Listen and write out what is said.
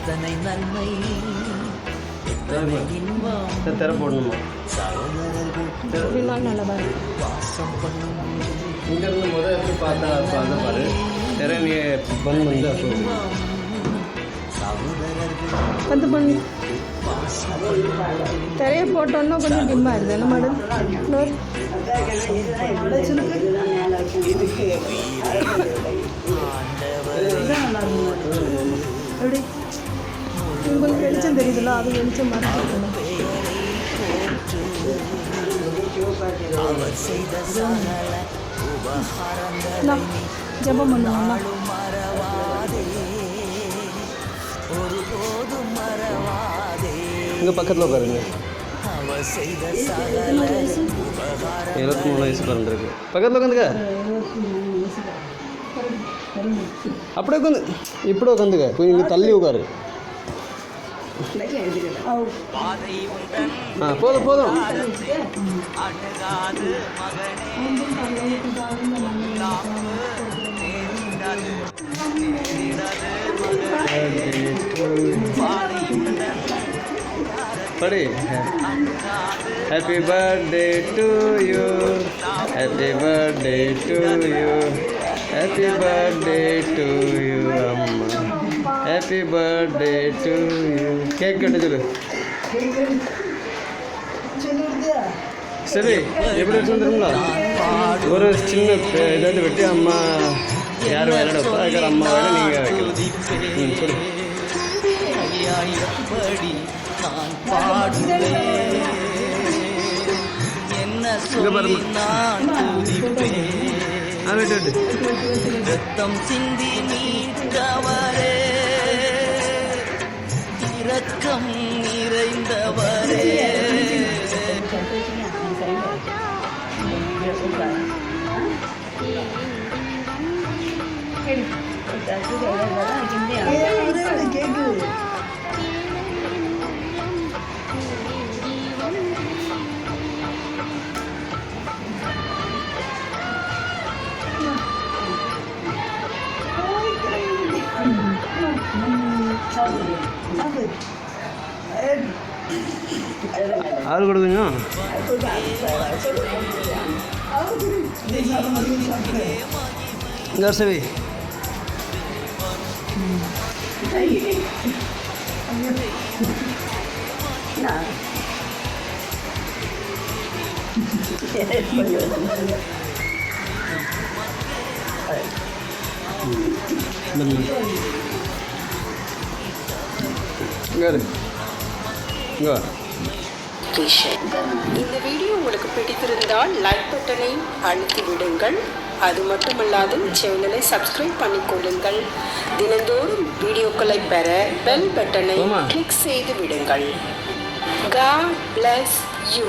எத்தனை நன்மை எத்தனை இன்பம் தர போடணுமா சகோதரர்கள் நல்லதாக வாசம் பண்ணும் இங்கேருந்து முதல் எப்படி பார்த்தா பாரு திறமைய பண் வந்து அப்போ சகோதரர்கள் வந்து பண்ணி திரைய போட்டோன்னா கொஞ்சம் டிம்மாக இருக்குது என்ன மாடல் எப்படி உங்களுக்கு வெளிச்சம் தெரியுதுல்ல அது வெளிச்சம் மறைச்சிருக்கணும் அவர் செய்த சகல உபகாரங்கள் ஜெபம் பண்ணுவாங்களா மறவாதே ஒருபோதும் மறவாதே இங்கே பக்கத்தில் உட்காருங்க அவர் செய்த சகல உபகாரம் 23 வயசு பிறந்திருக்கு பக்கத்தில் உட்காந்துக்க அப்படியே உட்காந்து இப்படி உட்காந்துக்க கொஞ்சம் இங்கே தள்ளி உட்காரு பாதை உண்டன் போதும் போதும் அணுகாது மகனே படி happy birthday to you happy birthday to you happy birthday to you அம்மா happy birthday to you cake cut சொல்லு சரி எப்படி வச்சுருந்துருங்களா ஒரு சின்ன இதாவது வெட்டி அம்மா யார் விளையாட அதுக்கார அம்மா வேலை நீங்கள் வைக்கலாம் சொல்லு ஐயா எப்படி நான் பாடுவேன் என்ன சொல்லி நான் துதிப்பேன் விட்டு ரத்தம் சிந்தி மீட்டவரே இரக்கம் நிறைந்தவரே ஆள் கொடுங்க இங்கே சவி இங்கே இந்த வீடியோ உங்களுக்கு பிடித்திருந்தால் லைக் பட்டனை அழுத்தி விடுங்கள். அது மட்டுமல்லாது சேனலை சப்ஸ்கிரைப் பண்ணிக்கொள்ளுங்கள். தினந்தோறும் வீடியோக்களை பெற பெல் பட்டனை கிளிக் செய்து விடுங்கள். God bless you.